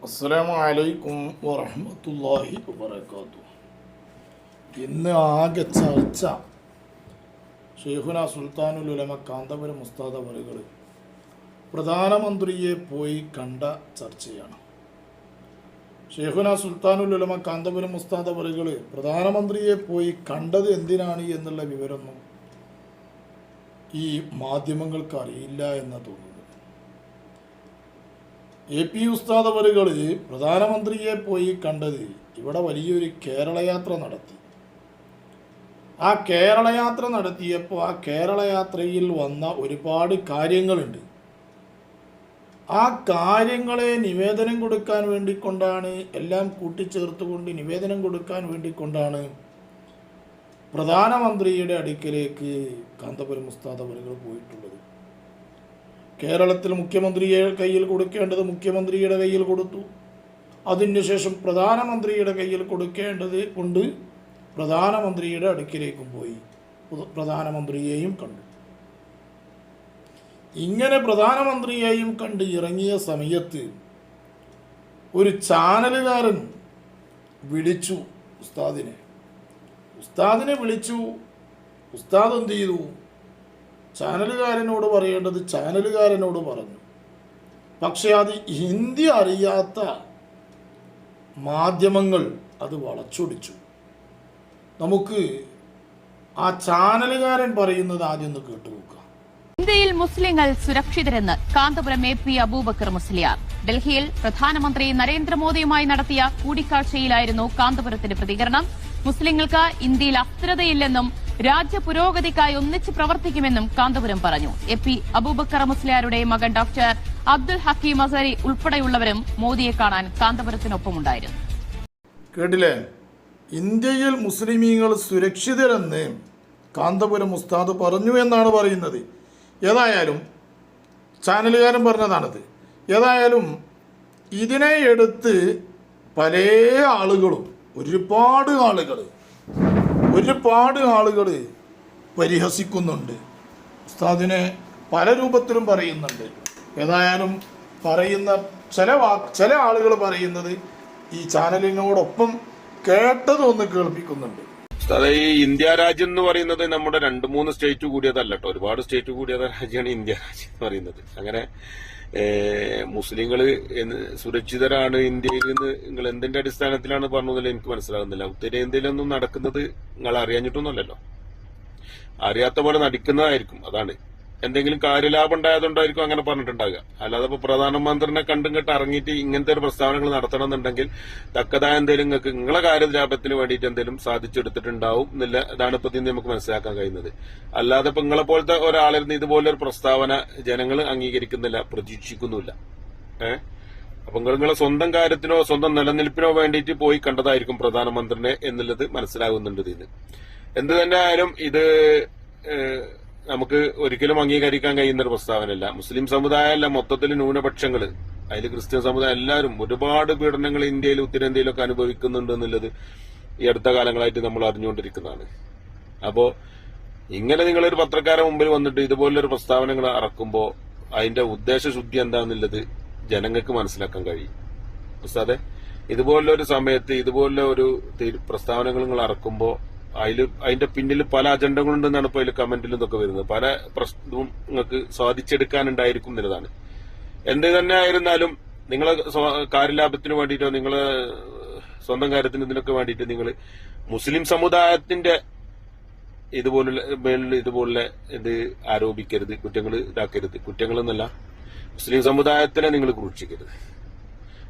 അസ്സലാമു അലൈക്കും വറഹ്മത്തുള്ളാഹി വബറകാതുഹു. ഇന്ന് ആകെ ചർച്ച ഷെയ്ഖുന സുൽത്താനുൽ ഉലമ കാന്തപുരം ഉസ്താദ് അവറുകൾ പ്രധാനമന്ത്രിയെ പോയി കണ്ട ചർച്ചയാണ്. ഷെയ്ഖുന സുൽത്താനുൽ ഉലമ കാന്തപുരം ഉസ്താദ് അവറുകൾ പ്രധാനമന്ത്രിയെ പോയി കണ്ടത് എന്തിനാണ് എന്നുള്ള വിവരമൊന്നും ഈ മാധ്യമങ്ങൾക്ക് അറിയില്ല എന്ന് തോന്നുന്നു. AP ഉസ്താദ് അവറുകൾ പ്രധാനമന്ത്രിയെ പോയി കണ്ടത് ഇവിടെ വലിയൊരു കേരളയാത്ര നടത്തി. ആ കേരളയാത്ര നടത്തിയപ്പോൾ ആ കേരളയാത്രയിൽ വന്ന ഒരുപാട് കാര്യങ്ങളുണ്ട്. ആ കാര്യങ്ങളെ നിവേദനം കൊടുക്കാൻ വേണ്ടിക്കൊണ്ടാണ്, എല്ലാം കൂട്ടിച്ചേർത്തുകൊണ്ട് നിവേദനം കൊടുക്കാൻ വേണ്ടിക്കൊണ്ടാണ് പ്രധാനമന്ത്രിയുടെ അടുക്കലേക്ക് കാന്തപുരം ഉസ്താദ് അവറുകൾ പോയിട്ടുള്ളത്. കേരളത്തിൽ മുഖ്യമന്ത്രിയെ കയ്യിൽ കൊടുക്കേണ്ടത് മുഖ്യമന്ത്രിയുടെ കയ്യിൽ കൊടുത്തു. അതിനുശേഷം പ്രധാനമന്ത്രിയുടെ കയ്യിൽ കൊടുക്കേണ്ടത് കൊണ്ട് പ്രധാനമന്ത്രിയുടെ അടുക്കിലേക്കും പോയി പ്രധാനമന്ത്രിയെയും കണ്ടു. ഇങ്ങനെ പ്രധാനമന്ത്രിയെയും കണ്ട് ഇറങ്ങിയ സമയത്ത് ഒരു ചാനലുകാരൻ വിളിച്ചു ഉസ്താദിനെ വിളിച്ചു. ഉസ്താദ് എന്ത് ചെയ്തു? ചാനലുകാരനോട് പറയേണ്ടത് ചാനലുകാരനോട് പറഞ്ഞു. പക്ഷെ അത് ഹിന്ദി അറിയാത്ത മാധ്യമങ്ങൾ അത് വളച്ചൊടിച്ചു. നമുക്ക് ആ ചാനലുകാരൻ പറയുന്നത് ആദ്യം ഒന്ന് കേട്ടു നോക്കാം. ഇന്ത്യയിൽ മുസ്ലിങ്ങൾ സുരക്ഷിതരെന്ന് കാന്തപുരം AP അബൂബക്കർ മുസ്ലിയാർ. ഡൽഹിയിൽ പ്രധാനമന്ത്രി നരേന്ദ്രമോദിയുമായി നടത്തിയ കൂടിക്കാഴ്ചയിലായിരുന്നു കാന്തപുരത്തിന്റെ പ്രതികരണം. മുസ്ലിങ്ങൾക്ക് ഇന്ത്യയിൽ അസ്ഥിരതയില്ലെന്നും രാജ്യ പുരോഗതിക്കായി ഒന്നിച്ച് പ്രവർത്തിക്കുമെന്നും കാന്തപുരം പറഞ്ഞു. AP അബൂബക്കർ മുസ്ലിയാരുടെ മകൻ ഡോക്ടർ അബ്ദുൽ ഹക്കീം അസരി ഉൾപ്പെടെയുള്ളവരും മോദിയെ കാണാൻ കാന്തപുരത്തിനൊപ്പമുണ്ടായിരുന്നു. കേട്ടില്ലേ? ഇന്ത്യയിൽ മുസ്ലിമീങ്ങൾ സുരക്ഷിതരെന്ന് കാന്തപുരം ഉസ്താദ് പറഞ്ഞു എന്നാണ് പറയുന്നത്. ഏതായാലും ചാനലുകാരൻ പറഞ്ഞതാണത്. ഏതായാലും ഇതിനെ എടുത്ത് പല ആളുകളും ഒരുപാട് ആളുകൾ പരിഹസിക്കുന്നുണ്ട്. ഉസ്താദിനെ പല രൂപത്തിലും പറയുന്നുണ്ട്. ഏതായാലും പറയുന്ന ചില ആളുകൾ പറയുന്നത് ഈ ചാനലിനോടൊപ്പം കേട്ടതൊന്ന് കേൾപ്പിക്കുന്നുണ്ട്. ഈ ഇന്ത്യ രാജ്യം എന്ന് പറയുന്നത് നമ്മുടെ 2-3 സ്റ്റേറ്റ് കൂടിയതല്ല കേട്ടോ, ഒരുപാട് സ്റ്റേറ്റ് കൂടിയ രാജ്യമാണ് ഇന്ത്യ രാജ്യം എന്ന് പറയുന്നത്. അങ്ങനെ മുസ്ലിങ്ങള് സുരക്ഷിതരാണ് ഇന്ത്യയിൽ നിന്ന് നിങ്ങൾ എന്തിന്റെ അടിസ്ഥാനത്തിലാണ് പറഞ്ഞതിൽ എനിക്ക് മനസ്സിലാകുന്നില്ല. ഉത്തരേന്ത്യയിലൊന്നും നടക്കുന്നത് നിങ്ങൾ അറിയാഞ്ഞിട്ടൊന്നുമല്ലല്ലോ, അറിയാത്ത പോലെ നടിക്കുന്നതായിരിക്കും. അതാണ് എന്തെങ്കിലും കാര്യലാഭം ഉണ്ടായതുകൊണ്ടായിരിക്കും അങ്ങനെ പറഞ്ഞിട്ടുണ്ടാകുക. അല്ലാതെ ഇപ്പൊ പ്രധാനമന്ത്രിനെ കണ്ടും കേട്ട് ഇറങ്ങിയിട്ട് ഇങ്ങനത്തെ ഒരു പ്രസ്താവനകൾ നടത്തണം എന്നുണ്ടെങ്കിൽ തക്കതായ എന്തെങ്കിലും നിങ്ങൾക്ക് നിങ്ങളെ കാര്യലാഭത്തിന് വേണ്ടിയിട്ട് എന്തെങ്കിലും സാധിച്ചെടുത്തിട്ടുണ്ടാവും എന്നില്ല. ഇതാണ് ഇപ്പൊ ഇതിന് നമുക്ക് മനസ്സിലാക്കാൻ കഴിയുന്നത്. അല്ലാതെ ഇപ്പൊ നിങ്ങളെ പോലത്തെ ഒരാളിരുന്ന് ഇതുപോലൊരു പ്രസ്താവന ജനങ്ങൾ അംഗീകരിക്കുന്നില്ല, പ്രതീക്ഷിക്കുന്നില്ല. അപ്പൊ നിങ്ങളെ സ്വന്തം കാര്യത്തിനോ സ്വന്തം നിലനിൽപ്പിനോ വേണ്ടിയിട്ട് പോയി കണ്ടതായിരിക്കും പ്രധാനമന്ത്രിനെ എന്നുള്ളത് മനസ്സിലാകുന്നുണ്ട് ഇതിന്. എന്ത് തന്നെ ആയാലും ഇത് നമുക്ക് ഒരിക്കലും അംഗീകരിക്കാൻ കഴിയുന്ന ഒരു പ്രസ്താവനയല്ല. മുസ്ലിം സമുദായമല്ല, മൊത്തത്തിൽ ന്യൂനപക്ഷങ്ങൾ, അതിൽ ക്രിസ്ത്യൻ സമുദായം എല്ലാവരും ഒരുപാട് പീഡനങ്ങൾ ഇന്ത്യയിലും ഉത്തരേന്ത്യയിലൊക്കെ അനുഭവിക്കുന്നുണ്ട് എന്നുള്ളത് ഈ അടുത്ത കാലങ്ങളായിട്ട് നമ്മൾ അറിഞ്ഞുകൊണ്ടിരിക്കുന്നതാണ്. അപ്പോ ഇങ്ങനെ നിങ്ങളൊരു പത്രക്കാരെ മുമ്പിൽ വന്നിട്ട് ഇതുപോലൊരു പ്രസ്താവനകൾ ഇറക്കുമ്പോൾ അതിന്റെ ഉദ്ദേശശുദ്ധി എന്താണെന്നുള്ളത് ജനങ്ങൾക്ക് മനസ്സിലാക്കാൻ കഴിയും. ഉസ്താദെ, ഇതുപോലൊരു സമയത്ത് ഇതുപോലെ ഒരു പ്രസ്താവനകൾ നിങ്ങൾ ഇറക്കുമ്പോൾ അതിന്റെ പിന്നിൽ പല അജണ്ടകളുണ്ടെന്നാണ് ഇപ്പൊ അതിൽ കമന്റിൽ ഇതൊക്കെ വരുന്നത്. പല പ്രശ്നവും നിങ്ങൾക്ക് സാധിച്ചെടുക്കാനുണ്ടായിരിക്കും എന്നതാണ്. എന്ത് തന്നെ ആയിരുന്നാലും നിങ്ങളെ കാര്യലാഭത്തിന് വേണ്ടിയിട്ടോ നിങ്ങളെ സ്വന്തം കാര്യത്തിന് ഇതിനൊക്കെ വേണ്ടിയിട്ട് നിങ്ങൾ മുസ്ലിം സമുദായത്തിന്റെ ഇതുപോലെ ഇത് ആരോപിക്കരുത്, കുറ്റങ്ങൾ ഇതാക്കരുത്. കുറ്റങ്ങളെന്നല്ല, മുസ്ലിം സമുദായത്തിനെ നിങ്ങൾ ക്രൂശിക്കരുത്.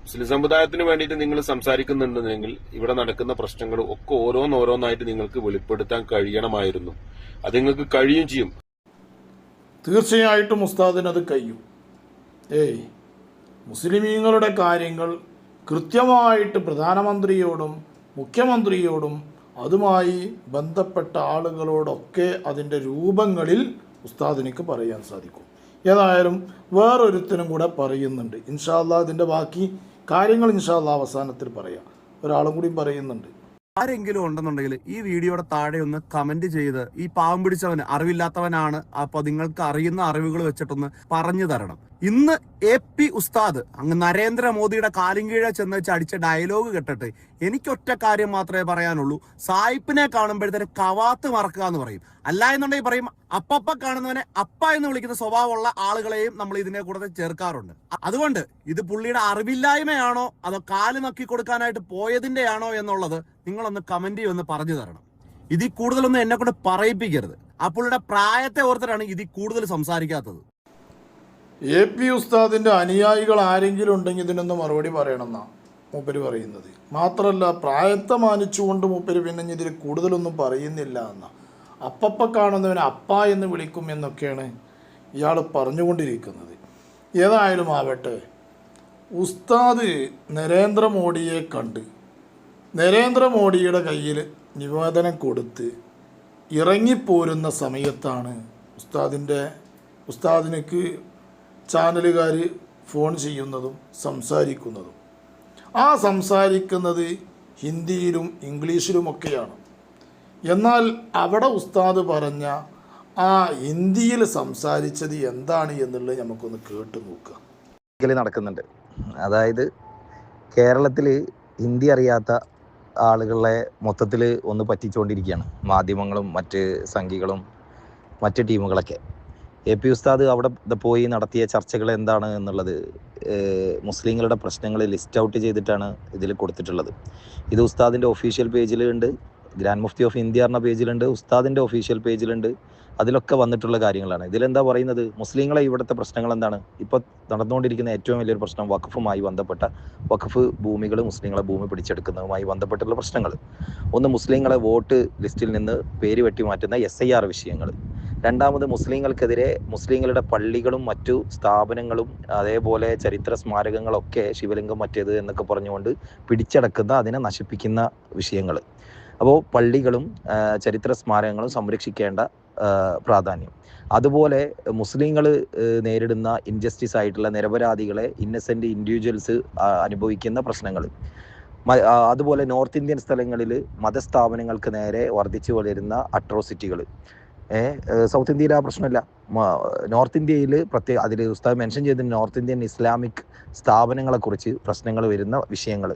മുസ്ലിം സമുദായത്തിന് വേണ്ടിയിട്ട് നിങ്ങൾ സംസാരിക്കുന്നുണ്ടെങ്കിൽ ഇവിടെ നടക്കുന്ന പ്രശ്നങ്ങൾ ഒക്കെ ഓരോന്നായിട്ട് നിങ്ങൾക്ക് വെളിപ്പെടുത്താൻ കഴിയണമായിരുന്നു. അത് നിങ്ങൾക്ക് കഴിയും ചെയ്യും. തീർച്ചയായിട്ടും ഉസ്താദിനത് കഴിയും. മുസ്ലിമീങ്ങളുടെ കാര്യങ്ങൾ കൃത്യമായിട്ട് പ്രധാനമന്ത്രിയോടും മുഖ്യമന്ത്രിയോടും അതുമായി ബന്ധപ്പെട്ട ആളുകളോടൊക്കെ അതിൻ്റെ രൂപങ്ങളിൽ ഉസ്താദിനിക്ക് പറയാൻ സാധിക്കും. ഏതായാലും വേറൊരുത്തനും കൂടെ പറയുന്നുണ്ട്. ഇൻഷാ അല്ലാഹ് ഇതിൻ്റെ ബാക്കി കാര്യങ്ങൾ ഇൻഷാ അല്ലാഹ് അവസാനത്തിൽ പറയാം. ഒരാളും കൂടി പറയുന്നുണ്ട്. ആരെങ്കിലും ഉണ്ടെന്നുണ്ടെങ്കിൽ ഈ വീഡിയോയുടെ താഴെ ഒന്ന് കമന്റ് ചെയ്ത് ഈ പാവം പിടിച്ചവൻ അറിവില്ലാത്തവനാണ്, അപ്പൊ നിങ്ങൾക്ക് അറിയുന്ന അറിവുകൾ വെച്ചിട്ടൊന്ന് പറഞ്ഞു തരണം. ഇന്ന് AP ഉസ്താദ് അങ്ങ് നരേന്ദ്രമോദിയുടെ കാലും കീഴെ ചെന്ന് വെച്ച് അടിച്ച ഡയലോഗ് കേട്ടിട്ട് എനിക്കൊറ്റ കാര്യം മാത്രമേ പറയാനുള്ളൂ. സായിപ്പിനെ കാണുമ്പോഴത്തേന് കവാത്ത് മറക്കുക എന്ന് പറയും. അല്ല എന്നുണ്ടെങ്കിൽ പറയും അപ്പപ്പ കാണുന്നവനെ അപ്പ എന്ന് വിളിക്കുന്ന സ്വഭാവമുള്ള ആളുകളെയും നമ്മൾ ഇതിനെ കൂടെ ചേർക്കാറുണ്ട്. അതുകൊണ്ട് ഇത് പുള്ളിയുടെ അറിവില്ലായ്മയാണോ അതോ കാല് നക്കി കൊടുക്കാനായിട്ട് പോയതിന്റെയാണോ എന്നുള്ളത് നിങ്ങളൊന്ന് കമന്റ് ഒന്ന് പറഞ്ഞു തരണം. ഇതിൽ കൂടുതലൊന്നും എന്നെ കൊണ്ട് പറയിപ്പിക്കരുത്. ആ പുള്ളിയുടെ പ്രായത്തെ ഓർത്തിട്ടാണ് ഇതിൽ കൂടുതൽ സംസാരിക്കാത്തത്. AP ഉസ്താദിൻ്റെ അനുയായികൾ ആരെങ്കിലും ഉണ്ടെങ്കിൽ ഇതിനൊന്ന് മറുപടി പറയണമെന്നാണ് മൂപ്പര് പറയുന്നത്. മാത്രമല്ല പ്രായത്തെ മാനിച്ചുകൊണ്ട് മൂപ്പര് പിന്നെ ഇതിൽ കൂടുതലൊന്നും പറയുന്നില്ല എന്ന അപ്പപ്പ കാണുന്നവനെ അപ്പ എന്ന് വിളിക്കും എന്നൊക്കെയാണ് ഇയാൾ പറഞ്ഞുകൊണ്ടിരിക്കുന്നത്. ഏതായാലും ആവട്ടെ, ഉസ്താദ് നരേന്ദ്രമോദിയെ കണ്ട് നരേന്ദ്രമോദിയുടെ കയ്യിൽ നിവേദനം കൊടുത്ത് ഇറങ്ങിപ്പോരുന്ന സമയത്താണ് ഉസ്താദിനക്ക് ചാനലുകാർ ഫോൺ ചെയ്യുന്നതും സംസാരിക്കുന്നതും. ആ സംസാരിക്കുന്നത് ഹിന്ദിയിലും ഇംഗ്ലീഷിലുമൊക്കെയാണ്. എന്നാൽ അവിടെ ഉസ്താദ് പറഞ്ഞ ആ ഹിന്ദിയിൽ സംസാരിച്ചത് എന്താണ് എന്നുള്ളത് നമുക്കൊന്ന് കേട്ടു നോക്കുക. നടക്കുന്നുണ്ട്. അതായത് കേരളത്തിൽ ഹിന്ദി അറിയാത്ത ആളുകളെ മൊത്തത്തിൽ ഒന്ന് പറ്റിച്ചുകൊണ്ടിരിക്കുകയാണ് മാധ്യമങ്ങളും മറ്റ് സംഘികളും മറ്റ് ടീമുകളൊക്കെ. AP ഉസ്താദ് അവിടെ പോയി നടത്തിയ ചർച്ചകൾ എന്താണ് എന്നുള്ളത് മുസ്ലിങ്ങളുടെ പ്രശ്നങ്ങൾ ലിസ്റ്റ് ഔട്ട് ചെയ്തിട്ടാണ് ഇതിൽ കൊടുത്തിട്ടുള്ളത്. ഇത് ഉസ്താദിൻ്റെ ഒഫീഷ്യൽ പേജിലുണ്ട്, ഗ്രാൻഡ് മുഫ്തി ഓഫ് ഇന്ത്യ എന്ന പേജിലുണ്ട്, ഉസ്താദിൻ്റെ ഒഫീഷ്യൽ പേജിലുണ്ട്. അതിലൊക്കെ വന്നിട്ടുള്ള കാര്യങ്ങളാണ്. ഇതിലെന്താ പറയുന്നത്? മുസ്ലിങ്ങളെ ഇവിടുത്തെ പ്രശ്നങ്ങൾ എന്താണ്? ഇപ്പോൾ നടന്നുകൊണ്ടിരിക്കുന്ന ഏറ്റവും വലിയൊരു പ്രശ്നം വഖഫുമായി ബന്ധപ്പെട്ട വഖഫ് ഭൂമികൾ മുസ്ലിങ്ങളെ ഭൂമി പിടിച്ചെടുക്കുന്നതുമായി ബന്ധപ്പെട്ടുള്ള പ്രശ്നങ്ങൾ. ഒന്ന്, മുസ്ലിങ്ങളെ വോട്ട് ലിസ്റ്റിൽ നിന്ന് പേര് വെട്ടി മാറ്റുന്ന SIR വിഷയങ്ങൾ. രണ്ടാമത്, മുസ്ലിങ്ങൾക്കെതിരെ മുസ്ലിങ്ങളുടെ പള്ളികളും മറ്റു സ്ഥാപനങ്ങളും അതേപോലെ ചരിത്ര സ്മാരകങ്ങളൊക്കെ ശിവലിംഗം മറ്റേത് എന്നൊക്കെ പറഞ്ഞുകൊണ്ട് പിടിച്ചടക്കുന്ന അതിനെ നശിപ്പിക്കുന്ന വിഷയങ്ങൾ. അപ്പോൾ പള്ളികളും ചരിത്ര സ്മാരകങ്ങളും സംരക്ഷിക്കേണ്ട പ്രാധാന്യം. അതുപോലെ മുസ്ലിങ്ങൾ നേരിടുന്ന ഇൻജസ്റ്റിസ് ആയിട്ടുള്ള നിരപരാധികളെ ഇന്നസെന്റ് ഇൻഡിവിജ്വൽസ് അനുഭവിക്കുന്ന പ്രശ്നങ്ങൾ. അതുപോലെ നോർത്ത് ഇന്ത്യൻ സ്ഥലങ്ങളിൽ മതസ്ഥാപനങ്ങൾക്ക് നേരെ വർദ്ധിച്ചു വളരുന്ന അട്രോസിറ്റികൾ. സൗത്ത് ഇന്ത്യയിൽ ആ പ്രശ്നമില്ല. നോർത്ത് ഇന്ത്യയിൽ അതിൽ ഉസ്താദ് മെൻഷൻ ചെയ്ത നോർത്ത് ഇന്ത്യൻ ഇസ്ലാമിക് സ്ഥാപനങ്ങളെക്കുറിച്ച് പ്രശ്നങ്ങൾ വരുന്ന വിഷയങ്ങൾ.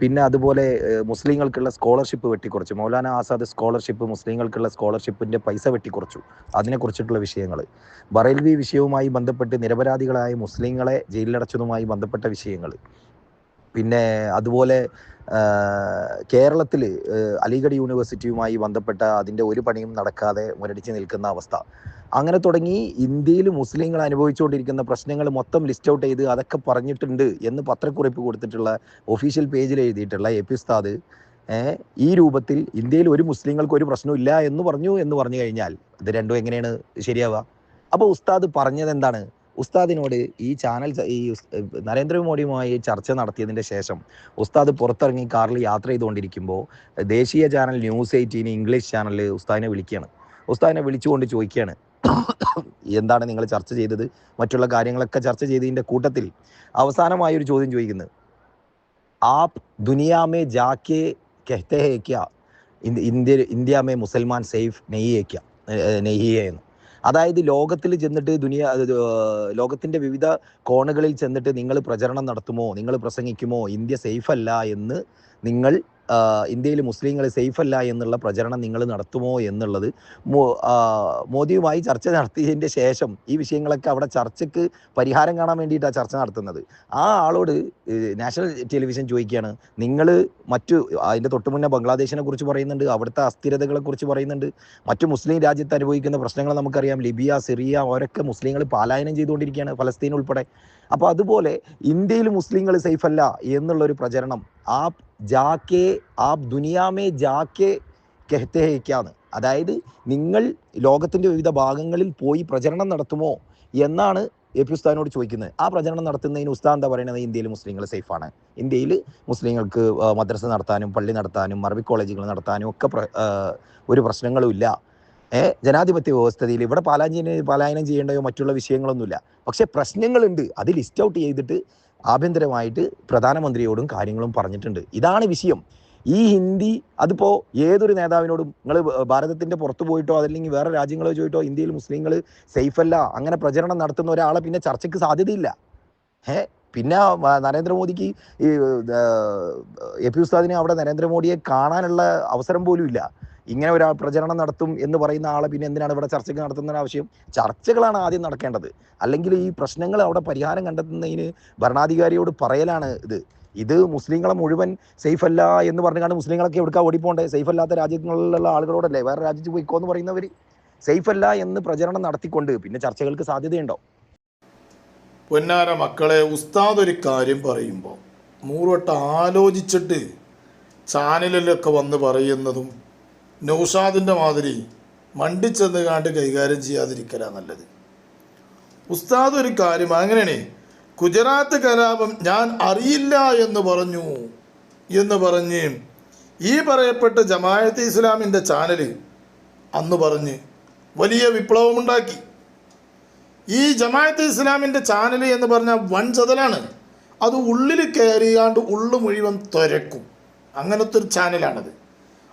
പിന്നെ അതുപോലെ മുസ്ലിങ്ങൾക്കുള്ള സ്കോളർഷിപ്പ് വെട്ടിക്കുറച്ചു. മൗലാന ആസാദ് സ്കോളർഷിപ്പ്, മുസ്ലിങ്ങൾക്കുള്ള സ്കോളർഷിപ്പിൻ്റെ പൈസ വെട്ടിക്കുറച്ചു, അതിനെക്കുറിച്ചിട്ടുള്ള വിഷയങ്ങൾ. ബറേൽവി വിഷയവുമായി ബന്ധപ്പെട്ട് നിരപരാധികളായ മുസ്ലിങ്ങളെ ജയിലിലടച്ചതുമായി ബന്ധപ്പെട്ട വിഷയങ്ങൾ. പിന്നെ അതുപോലെ കേരളത്തിൽ അലിഗഡ് യൂണിവേഴ്സിറ്റിയുമായി ബന്ധപ്പെട്ട അതിൻ്റെ ഒരു പണിയും നടക്കാതെ മുരടിച്ച് നിൽക്കുന്ന അവസ്ഥ. അങ്ങനെ തുടങ്ങി ഇന്ത്യയിൽ മുസ്ലിങ്ങൾ അനുഭവിച്ചുകൊണ്ടിരിക്കുന്ന പ്രശ്നങ്ങൾ മൊത്തം ലിസ്റ്റ് ഔട്ട് ചെയ്ത് അതൊക്കെ പറഞ്ഞിട്ടുണ്ട് എന്ന് പത്രക്കുറിപ്പ് കൊടുത്തിട്ടുള്ള ഒഫീഷ്യൽ പേജിൽ എഴുതിയിട്ടുള്ള AP ഉസ്താദ് ഈ രൂപത്തിൽ ഇന്ത്യയിൽ ഒരു മുസ്ലിങ്ങൾക്ക് ഒരു പ്രശ്നമില്ല എന്ന് പറഞ്ഞു കഴിഞ്ഞാൽ ഇത് രണ്ടും എങ്ങനെയാണ് ശരിയാവുക? അപ്പോൾ ഉസ്താദ് പറഞ്ഞത് എന്താണ്? ഉസ്താദിനോട് ഈ ചാനൽ ഈ നരേന്ദ്രമോദിയുമായി ചർച്ച നടത്തിയതിൻ്റെ ശേഷം ഉസ്താദ് പുറത്തിറങ്ങി കാറിൽ യാത്ര ചെയ്തുകൊണ്ടിരിക്കുമ്പോൾ ദേശീയ ചാനൽ News 18 ഇംഗ്ലീഷ് ചാനൽ ഉസ്താദിനെ വിളിക്കുകയാണ്. ഉസ്താദിനെ വിളിച്ചുകൊണ്ട് ചോദിക്കുകയാണ്, എന്താണ് നിങ്ങൾ ചർച്ച ചെയ്തത്? മറ്റുള്ള കാര്യങ്ങളൊക്കെ ചർച്ച ചെയ്തതിൻ്റെ കൂട്ടത്തിൽ അവസാനമായൊരു ചോദ്യം ചോദിക്കുന്നത്, ആപ് ദുനിയാ മേ ജാക്കെ കഹത്തെ ഹേ ക്യാ ഇന്ത്യ മേ മുസൽമാൻ സേഫ് നെയ്യേ എന്ന്. അതായത് ലോകത്തിൽ ചെന്നിട്ട് ലോകത്തിൻ്റെ വിവിധ കോണുകളിൽ ചെന്നിട്ട് നിങ്ങൾ പ്രചരണം നടത്തുമോ, നിങ്ങൾ പ്രസംഗിക്കുമോ ഇന്ത്യ സേഫ് അല്ല എന്ന്, നിങ്ങൾ ഇന്ത്യയിൽ മുസ്ലിങ്ങൾ സേഫ് അല്ല എന്നുള്ള പ്രചരണം നിങ്ങൾ നടത്തുമോ എന്നുള്ളത് മോദിയുമായി ചർച്ച നടത്തിയതിൻ്റെ ശേഷം ഈ വിഷയങ്ങളൊക്കെ അവിടെ ചർച്ചയ്ക്ക് പരിഹാരം കാണാൻ വേണ്ടിയിട്ടാണ് ചർച്ച നടത്തുന്നത്. ആ ആളോട് നാഷണൽ ടെലിവിഷൻ ചോദിക്കുകയാണ്, നിങ്ങൾ അതിൻ്റെ തൊട്ട് മുന്നേ ബംഗ്ലാദേശിനെ കുറിച്ച് പറയുന്നുണ്ട്, അവിടുത്തെ അസ്ഥിരതകളെ കുറിച്ച് പറയുന്നുണ്ട്, മറ്റു മുസ്ലിം രാജ്യത്ത് അനുഭവിക്കുന്ന പ്രശ്നങ്ങൾ നമുക്കറിയാം. ലിബിയ, സിറിയ അവരൊക്കെ മുസ്ലിങ്ങൾ പലായനം ചെയ്തുകൊണ്ടിരിക്കുകയാണ്, ഫലസ്തീൻ ഉൾപ്പെടെ. അപ്പോൾ അതുപോലെ ഇന്ത്യയിൽ മുസ്ലിങ്ങൾ സേഫ് അല്ല എന്നുള്ളൊരു പ്രചരണം ആപ് ദുനിയാ മേ ജാക്കെ കഹത്തെ ഹേ ക്യാന്ന്, അതായത് നിങ്ങൾ ലോകത്തിൻ്റെ വിവിധ ഭാഗങ്ങളിൽ പോയി പ്രചരണം നടത്തുമോ എന്നാണ് AP ഉസ്താദിനോട് ചോദിക്കുന്നത്. ആ പ്രചരണം നടത്തുന്നതിന് ഉസ്താദ് എന്താ പറയുന്നത്? ഇന്ത്യയിൽ മുസ്ലിങ്ങൾ സേഫാണ്, ഇന്ത്യയിൽ മുസ്ലിങ്ങൾക്ക് മദ്രസ നടത്താനും പള്ളി നടത്താനും അറബിക് കോളേജുകൾ നടത്താനും ഒക്കെ ഒരു പ്രശ്നങ്ങളും ഇല്ല. ജനാധിപത്യ വ്യവസ്ഥയിൽ ഇവിടെ പലായനം ചെയ്യേണ്ടയോ മറ്റുള്ള വിഷയങ്ങളൊന്നുമില്ല. പക്ഷെ പ്രശ്നങ്ങളുണ്ട്, അത് ലിസ്റ്റ് ഔട്ട് ചെയ്തിട്ട് ആഭ്യന്തരമായിട്ട് പ്രധാനമന്ത്രിയോടും കാര്യങ്ങളും പറഞ്ഞിട്ടുണ്ട്. ഇതാണ് വിഷയം. ഈ ഹിന്ദി അതിപ്പോൾ ഏതൊരു നേതാവിനോടും നിങ്ങൾ ഭാരതത്തിൻ്റെ പുറത്ത് പോയിട്ടോ അതല്ലെങ്കിൽ വേറെ രാജ്യങ്ങളോ ചോദിട്ടോ ഇന്ത്യയിൽ മുസ്ലിങ്ങൾ സേഫല്ല അങ്ങനെ പ്രചരണം നടത്തുന്ന ഒരാളെ പിന്നെ ചർച്ചയ്ക്ക് സാധ്യതയില്ല. പിന്നെ നരേന്ദ്രമോദിക്ക് ഈ എ പി ഉസ്താദിന് അവിടെ നരേന്ദ്രമോദിയെ കാണാനുള്ള അവസരം പോലും ഇല്ല. ഇങ്ങനെ ഒരു പ്രചരണം നടത്തും എന്ന് പറയുന്ന ആളെ പിന്നെ എന്തിനാണ് ഇവിടെ ചർച്ചയ്ക്ക് നടത്തുന്ന ആവശ്യം? ചർച്ചകളാണ് ആദ്യം നടക്കേണ്ടത്. അല്ലെങ്കിൽ ഈ പ്രശ്നങ്ങൾ അവിടെ പരിഹാരം കണ്ടെത്തുന്നതിന് ഭരണാധികാരിയോട് പറയലാണ് ഇത് മുസ്ലിങ്ങളെ മുഴുവൻ സേഫ് അല്ല എന്ന് പറഞ്ഞുകൊണ്ട് മുസ്ലിങ്ങളൊക്കെ എവിടേക്കാ ഓടിപ്പോണ്ടേ? സേഫ് അല്ലാത്ത രാജ്യങ്ങളിലുള്ള ആളുകളോടല്ലേ വേറെ രാജ്യത്ത് പോയിക്കോ എന്ന് പറയുന്നവർ സേഫ് അല്ല എന്ന് പ്രചരണം നടത്തിക്കൊണ്ട് പിന്നെ ചർച്ചകൾക്ക് സാധ്യതയുണ്ടോ? പൊന്നാര മക്കളെ, ഉസ്താദ് ഒരു കാര്യം പറയുമ്പോൾ 100 വട്ടം ആലോചിച്ചിട്ട് ചാനലിലൊക്കെ വന്ന് പറയുന്നതും നൗഷാദിൻ്റെ മാതിരി മണ്ടിച്ചെന്ന് കാണ്ട് കൈകാര്യം ചെയ്യാതിരിക്കലാ നല്ലത്. ഉസ്താദ് ഒരു കാര്യം അങ്ങനെയാണ്, ഗുജറാത്ത് കലാപം ഞാൻ അറിയില്ല എന്ന് പറഞ്ഞ് ഈ പറയപ്പെട്ട ജമാഅത്തെ ഇസ്ലാമിൻ്റെ ചാനൽ അന്ന് പറഞ്ഞ് വലിയ വിപ്ലവമുണ്ടാക്കി. ഈ ജമാഅത്തെ ഇസ്ലാമിൻ്റെ ചാനൽ എന്ന് പറഞ്ഞാൽ വൻ ചതലാണ്. അത് ഉള്ളിൽ കയറിയാണ്ട് ഉള്ളു മുഴുവൻ തുരക്കും. അങ്ങനത്തെ ഒരു ചാനലാണത്.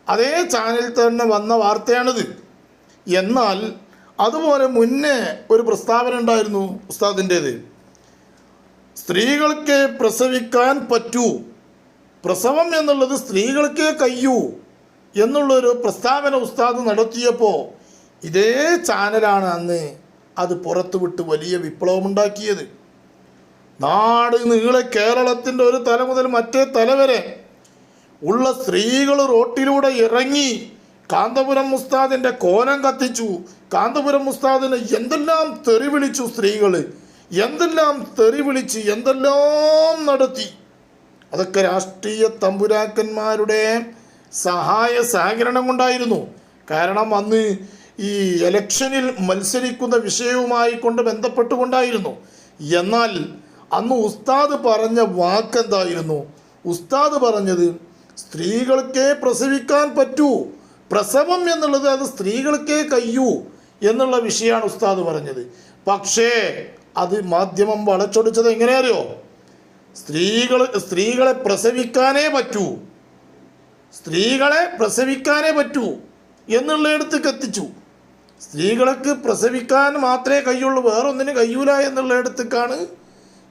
അതേ ചാനലിൽ തന്നെ വന്ന വാർത്തയാണിത്. എന്നാൽ അതുപോലെ മുന്നേ ഒരു പ്രസ്താവന ഉണ്ടായിരുന്നു ഉസ്താദിൻ്റേത്. സ്ത്രീകൾക്ക് പ്രസവിക്കാൻ പറ്റൂ, പ്രസവം എന്നുള്ളത് സ്ത്രീകൾക്കേ കഴിയൂ എന്നുള്ളൊരു പ്രസ്താവന ഉസ്താദ് നടത്തിയപ്പോൾ ഇതേ ചാനലാണ് അന്ന് അത് പുറത്തുവിട്ട് വലിയ വിപ്ലവമുണ്ടാക്കിയത്. നാട് നീളെ കേരളത്തിൻ്റെ ഒരു തല മുതൽ മറ്റേ തല വരെ ഉള്ള സ്ത്രീകൾ റോട്ടിലൂടെ ഇറങ്ങി കാന്തപുരം ഉസ്താദിൻ്റെ കോലം കത്തിച്ചു. കാന്തപുരം ഉസ്താദിനെ എന്തെല്ലാം തെറി വിളിച്ചു സ്ത്രീകൾ, എന്തെല്ലാം തെറി വിളിച്ച് എന്തെല്ലാം നടത്തി. അതൊക്കെ രാഷ്ട്രീയ തമ്പുരാക്കന്മാരുടെ സഹായ സഹകരണം കൊണ്ടായിരുന്നു. കാരണം അന്ന് ഈ ഇലക്ഷനിൽ മത്സരിക്കുന്ന വിഷയവുമായി കൊണ്ട് ബന്ധപ്പെട്ടുകൊണ്ടായിരുന്നു. എന്നാൽ അന്ന് ഉസ്താദ് പറഞ്ഞ വാക്കെന്തായിരുന്നു? ഉസ്താദ് പറഞ്ഞത് സ്ത്രീകൾക്കേ പ്രസവിക്കാൻ പറ്റൂ, പ്രസവം എന്നുള്ളത് അത് സ്ത്രീകൾക്കേ കഴിയൂ എന്നുള്ള വിഷയമാണ് ഉസ്താദ് പറഞ്ഞത്. പക്ഷേ അത് മാധ്യമം വളച്ചൊടിച്ചത് എങ്ങനെയറിയോ? സ്ത്രീകളെ പ്രസവിക്കാനേ പറ്റൂ എന്നുള്ളയിടത്തേക്ക് എത്തിച്ചു. സ്ത്രീകൾക്ക് പ്രസവിക്കാൻ മാത്രമേ കഴിയുള്ളൂ, വേറൊന്നിനും കഴിയൂല എന്നുള്ളയിടത്തേക്കാണ്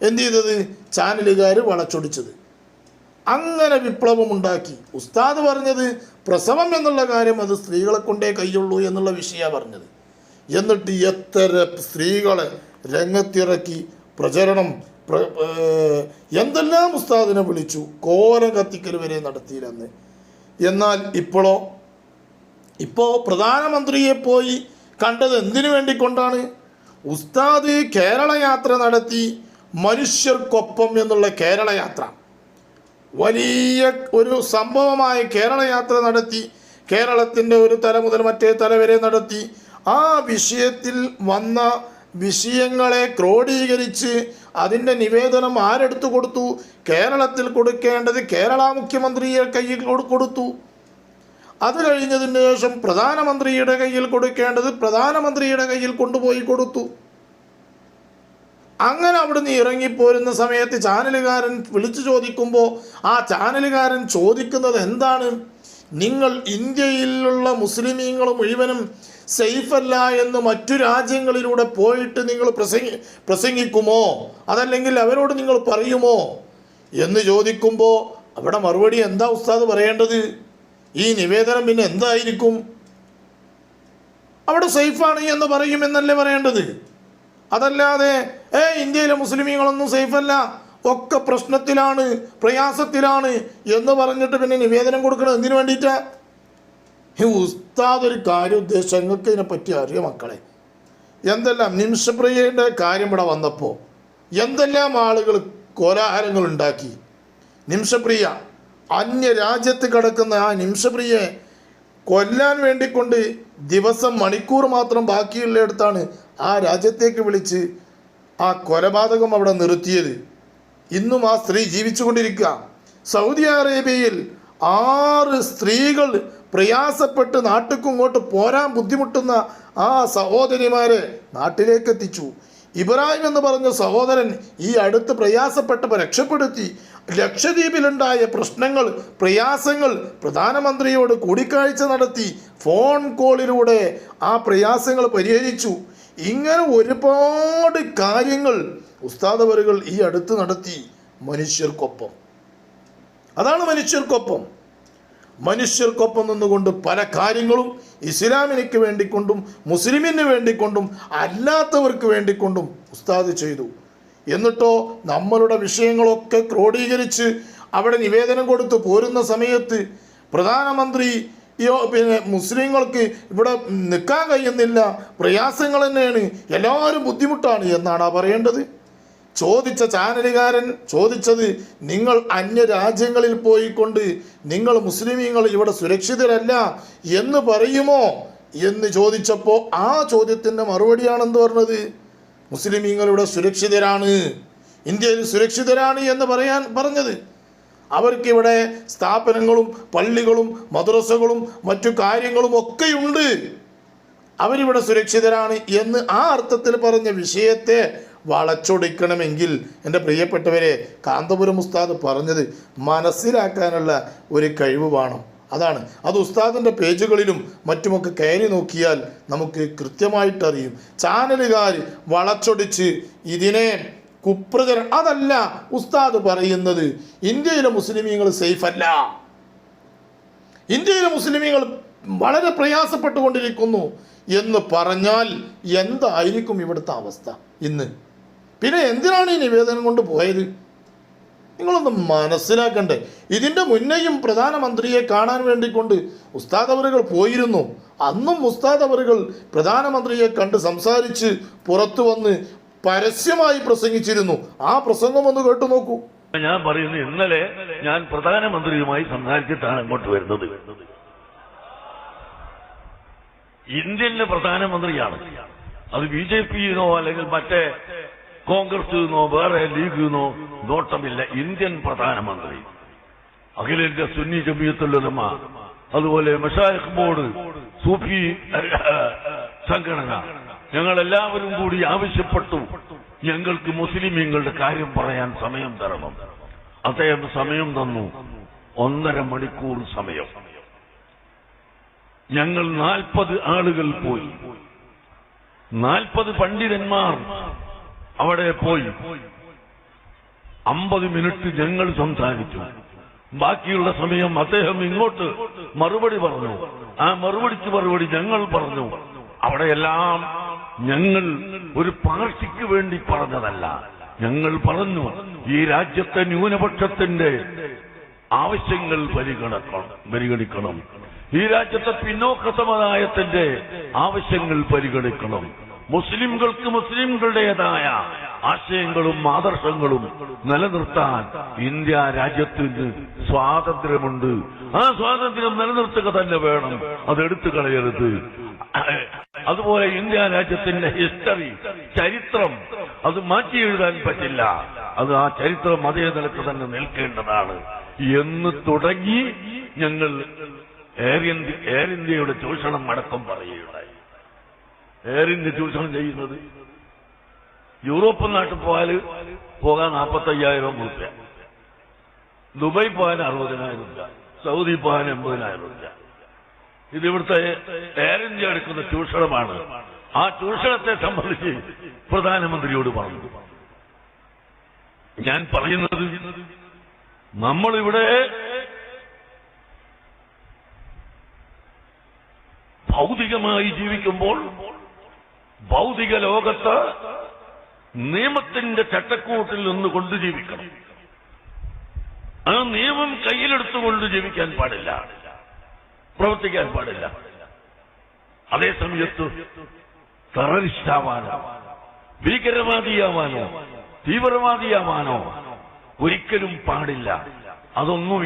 എന്ത് ചെയ്തത്? ചാനലുകാർ വളച്ചൊടിച്ചത്. അങ്ങനെ വിപ്ലവമുണ്ടാക്കി. ഉസ്താദ് പറഞ്ഞത് പ്രസവം എന്നുള്ള കാര്യം അത് സ്ത്രീകളെ കൊണ്ടേ കഴിയുള്ളൂ എന്നുള്ള വിഷയമാണ് പറഞ്ഞത്. എന്നിട്ട് എത്ര സ്ത്രീകളെ രംഗത്തിറക്കി പ്രചരണം എന്തെല്ലാം ഉസ്താദിനെ വിളിച്ചു, കോലം കത്തിക്കൽ വരെ നടത്തിയില്ലെന്ന്. എന്നാൽ ഇപ്പോൾ പ്രധാനമന്ത്രിയെ പോയി കണ്ടത് എന്തിനു വേണ്ടിക്കൊണ്ടാണ്? ഉസ്താദ് കേരള യാത്ര നടത്തി, മനുഷ്യർക്കൊപ്പം എന്നുള്ള കേരള യാത്ര, വലിയ ഒരു സംഭവമായ കേരള യാത്ര നടത്തി. കേരളത്തിൻ്റെ ഒരു തല മുതൽ മറ്റേ തല വരെ നടത്തി. ആ വിഷയത്തിൽ വന്ന വിഷയങ്ങളെ ക്രോഡീകരിച്ച് അതിൻ്റെ നിവേദനം ആരെടുത്തു കൊടുത്തു? കേരളത്തിൽ കൊടുക്കേണ്ടത് കേരള മുഖ്യമന്ത്രിയെ കയ്യിൽ കൊടുത്തു. അത് കഴിഞ്ഞതിന് ശേഷം പ്രധാനമന്ത്രിയുടെ കയ്യിൽ കൊടുക്കേണ്ടത് പ്രധാനമന്ത്രിയുടെ കയ്യിൽ കൊണ്ടുപോയി കൊടുത്തു. അങ്ങനെ അവിടുന്ന് ഇറങ്ങിപ്പോരുന്ന സമയത്ത് ചാനലുകാരൻ വിളിച്ചു ചോദിക്കുമ്പോൾ ആ ചാനലുകാരൻ ചോദിക്കുന്നത് എന്താണ്? നിങ്ങൾ ഇന്ത്യയിലുള്ള മുസ്ലിമീങ്ങൾ മുഴുവനും സേഫല്ല എന്ന് മറ്റു രാജ്യങ്ങളിലൂടെ പോയിട്ട് നിങ്ങൾ പ്രസംഗിക്കുമോ, അതല്ലെങ്കിൽ അവരോട് നിങ്ങൾ പറയുമോ എന്ന് ചോദിക്കുമ്പോൾ അവിടെ മറുപടി എന്താ ഉസ്താദ് പറയേണ്ടത്? ഈ നിവേദനം പിന്നെ എന്തായിരിക്കും? അവിടെ സേഫാണ് എന്ന് പറയുമെന്നല്ലേ പറയേണ്ടത്. അതല്ലാതെ ഇന്ത്യയിലെ മുസ്ലിമീങ്ങളൊന്നും സേഫല്ല, ഒക്കെ പ്രശ്നത്തിലാണ്, പ്രയാസത്തിലാണ് എന്ന് പറഞ്ഞിട്ട് പിന്നെ നിവേദനം കൊടുക്കണം എന്തിനു വേണ്ടിയിട്ടാ? ഈ ഉസ്താദ് ഒരു കാര്യം ഉദ്ദേശിച്ച നിങ്ങൾക്ക് ഇതിനെപ്പറ്റി അറിയാം മക്കളെ. എന്തെല്ലാം നിമിഷപ്രിയയുടെ കാര്യം ഇവിടെ വന്നപ്പോൾ എന്തെല്ലാം ആളുകൾ കോലാഹലങ്ങൾ ഉണ്ടാക്കി. നിമിഷപ്രിയ അന്യ രാജ്യത്ത് കിടക്കുന്ന ആ നിമിഷപ്രിയയെ കൊല്ലാൻ വേണ്ടിക്കൊണ്ട് ദിവസം മണിക്കൂർ മാത്രം ബാക്കിയുള്ളിടത്താണ് ആ രാജ്യത്തേക്ക് വിളിച്ച് ആ കൊലപാതകം അവിടെ നിർത്തിയത്. ഇന്നും ആ സ്ത്രീ ജീവിച്ചു കൊണ്ടിരിക്കുക. സൗദി അറേബ്യയിൽ 6 സ്ത്രീകൾ പ്രയാസപ്പെട്ട് നാട്ടിക്കും ഇങ്ങോട്ട് പോരാൻ ബുദ്ധിമുട്ടുന്ന ആ സഹോദരിമാരെ നാട്ടിലേക്ക് എത്തിച്ചു. ഇബ്രാഹിം എന്ന് പറഞ്ഞ സഹോദരൻ ഈ അടുത്ത് പ്രയാസപ്പെട്ടപ്പോൾ രക്ഷപ്പെടുത്തി. ലക്ഷദ്വീപിലുണ്ടായ പ്രശ്നങ്ങൾ, പ്രയാസങ്ങൾ പ്രധാനമന്ത്രിയോട് കൂടിക്കാഴ്ച നടത്തി, ഫോൺ കോളിലൂടെ ആ പ്രയാസങ്ങൾ പരിഹരിച്ചു. ഇങ്ങനെ ഒരുപാട് കാര്യങ്ങൾ ഉസ്താദ് അവറുകൾ ഈ അടുത്ത് നടത്തി. മനുഷ്യർക്കൊപ്പം, അതാണ് മനുഷ്യർക്കൊപ്പം. മനുഷ്യർക്കൊപ്പം നിന്നുകൊണ്ട് പല കാര്യങ്ങളും ഇസ്ലാമിനക്ക് വേണ്ടിക്കൊണ്ടും മുസ്ലിമിന് വേണ്ടിക്കൊണ്ടും അല്ലാത്തവർക്ക് വേണ്ടിക്കൊണ്ടും ഉസ്താദ് ചെയ്തു. എന്നിട്ടോ നമ്മളുടെ വിഷയങ്ങളൊക്കെ ക്രോഡീകരിച്ച് അവിടെ നിവേദനം കൊടുത്ത് പോരുന്ന സമയത്ത് പ്രധാനമന്ത്രി മുസ്ലിങ്ങൾക്ക് ഇവിടെ നിൽക്കാൻ കഴിയുന്നില്ല, പ്രയാസങ്ങൾ തന്നെയാണ്, എല്ലാവരും ബുദ്ധിമുട്ടാണ് എന്നാണ് പറയേണ്ടത്. ചോദിച്ച ചാനലുകാരൻ ചോദിച്ചത്, നിങ്ങൾ അന്യരാജ്യങ്ങളിൽ പോയിക്കൊണ്ട് നിങ്ങൾ മുസ്ലിമീങ്ങൾ ഇവിടെ സുരക്ഷിതരല്ല എന്ന് പറയുമോ എന്ന് ചോദിച്ചപ്പോൾ ആ ചോദ്യത്തിൻ്റെ മറുപടിയാണെന്ന് പറഞ്ഞത്, മുസ്ലിമീങ്ങൾ ഇവിടെ സുരക്ഷിതരാണ്, ഇന്ത്യയിൽ സുരക്ഷിതരാണ് എന്ന് പറഞ്ഞത്. അവർക്കിവിടെ സ്ഥാപനങ്ങളും പള്ളികളും മദ്രസകളും മറ്റു കാര്യങ്ങളും ഒക്കെയുണ്ട്, അവരിവിടെ സുരക്ഷിതരാണ് എന്ന് ആ അർത്ഥത്തിൽ പറഞ്ഞ വിഷയത്തെ വളച്ചൊടിക്കണമെങ്കിൽ എൻ്റെ പ്രിയപ്പെട്ടവരെ, കാന്തപുരം ഉസ്താദ് പറഞ്ഞത് മനസ്സിലാക്കാനുള്ള ഒരു കഴിവ് വേണം. അതാണ് അത്. ഉസ്താദിൻ്റെ പേജുകളിലും മറ്റുമൊക്കെ കയറി നോക്കിയാൽ നമുക്ക് കൃത്യമായിട്ടറിയും. ചാനലുകാർ വളച്ചൊടിച്ച് ഇതിനെ കുപ്രചരണം, അതല്ല ഉസ്താദ് പറയുന്നത്. ഇന്ത്യയിലെ മുസ്ലിമീങ്ങൾ സേഫ് അല്ല, ഇന്ത്യയിലെ മുസ്ലിമീങ്ങൾ വളരെ പ്രയാസപ്പെട്ടുകൊണ്ടിരിക്കുന്നു എന്ന് പറഞ്ഞാൽ എന്തായിരിക്കും ഇവിടുത്തെ അവസ്ഥ ഇന്ന്? പിന്നെ എന്തിനാണ് ഈ നിവേദനം കൊണ്ട് പോയത്? നിങ്ങളൊന്ന് മനസ്സിലാക്കണ്ടേ. ഇതിൻ്റെ മുന്നേയും പ്രധാനമന്ത്രിയെ കാണാൻ വേണ്ടിക്കൊണ്ട് ഉസ്താദ് അവറുകൾ പോയിരുന്നു. അന്നും ഉസ്താദ് അവറുകൾ പ്രധാനമന്ത്രിയെ കണ്ട് സംസാരിച്ച് പുറത്തു വന്ന് പരസ്യമായി പ്രസംഗിച്ചിരുന്നു. ആ പ്രസംഗം ഒന്ന് കേട്ടു നോക്കൂ. ഞാൻ പറയുന്നു, ഇന്നലെ ഞാൻ പ്രധാനമന്ത്രിയുമായി സംസാരിച്ചിട്ടാണ് ഇങ്ങോട്ട് വരുന്നത്. ഇന്ത്യയിലെ പ്രധാനമന്ത്രിയാണ്. അത് BJP-ന്നോ അല്ലെങ്കിൽ മറ്റേ കോൺഗ്രസിന്നോ വേറെ ലീഗിന്നോ നോട്ടമില്ല. ഇന്ത്യൻ പ്രധാനമന്ത്രി, അഖിലേന്ത്യാ സുന്നി ജമിയത്തുൽ ഉലമ, അതുപോലെ മശായിഖ് ബോർഡ്, സൂഫി സംഘടന, ഞങ്ങളെല്ലാവരും കൂടി ആവശ്യപ്പെട്ടു, ഞങ്ങൾക്ക് മുസ്ലിമീങ്ങളുടെ കാര്യം പറയാൻ സമയം തരണം. അദ്ദേഹം സമയം തന്നു, 1.5 മണിക്കൂർ സമയം. ഞങ്ങൾ 40 ആളുകൾ പോയി, 40 പണ്ഡിതന്മാർ അവിടെ പോയി. 50 മിനിറ്റ് ഞങ്ങൾ സംസാരിച്ചു. ബാക്കിയുള്ള സമയം അദ്ദേഹം ഇങ്ങോട്ട് മറുപടി പറഞ്ഞു. ആ മറുപടി ഞങ്ങൾ പറഞ്ഞു. അവിടെയെല്ലാം ഞങ്ങൾ ഒരു പാർട്ടിക്ക് വേണ്ടി പറഞ്ഞതല്ല. ഞങ്ങൾ പറഞ്ഞു, ഈ രാജ്യത്തെ ന്യൂനപക്ഷത്തിന്റെ ആവശ്യങ്ങൾ പരിഗണിക്കണം, ഈ രാജ്യത്തെ പിന്നോക്ക സമുദായത്തിന്റെ ആവശ്യങ്ങൾ പരിഗണിക്കണം, മുസ്ലിംകൾക്ക് മുസ്ലിംകളുടേതായ ആശയങ്ങളും ആദർശങ്ങളും നിലനിർത്താൻ ഇന്ത്യ രാജ്യത്തിന് സ്വാതന്ത്ര്യമുണ്ട്. ആ സ്വാതന്ത്ര്യം നിലനിർത്തുക തന്നെ വേണം, അതെടുത്തു കളയരുത്. അതുപോലെ ഇന്ത്യ രാജ്യത്തിന്റെ ഹിസ്റ്ററി, ചരിത്രം, അത് മാറ്റി എഴുതാൻ പറ്റില്ല. അത് ആ ചരിത്രം അതേ നിലക്ക് തന്നെ നിൽക്കേണ്ടതാണ് എന്ന് തുടങ്ങി ഞങ്ങൾ എയർ ഇന്ത്യയുടെ ചൂഷണം അടക്കം പറയുകയുണ്ടായി. എയർ ഇന്ത്യ ചൂഷണം ചെയ്യുന്നത്, യൂറോപ്യൻ നാട്ടിൽ പോകാൻ 45,000 രൂപ, ദുബായ് പോകാൻ 60,000 രൂപ, സൗദി പോകാൻ 80,000 രൂപ. ഇതിവിടുത്തെ എയർ ഇന്ത്യ എടുക്കുന്ന ചൂഷണമാണ്. ആ ചൂഷണത്തെ സംബന്ധിച്ച് പ്രധാനമന്ത്രിയോട് പറഞ്ഞു. ഞാൻ പറയുന്നത്, നമ്മളിവിടെ ഭൗതികമായി ജീവിക്കുമ്പോൾ ഭൗതിക ലോകത്ത് നിയമത്തിന്റെ ചട്ടക്കൂട്ടിൽ നിന്നുകൊണ്ട് ജീവിക്കണം. ആ നിയമം കയ്യിലെടുത്തുകൊണ്ട് ജീവിക്കാൻ പാടില്ല, പ്രവർത്തിക്കാൻ പാടില്ല. അതേ സമയത്ത് ടെററിസ്റ്റാവാനോ ഭീകരവാദിയാവാനോ തീവ്രവാദിയാവാനോ ഒരിക്കലും പാടില്ല. അതൊന്നും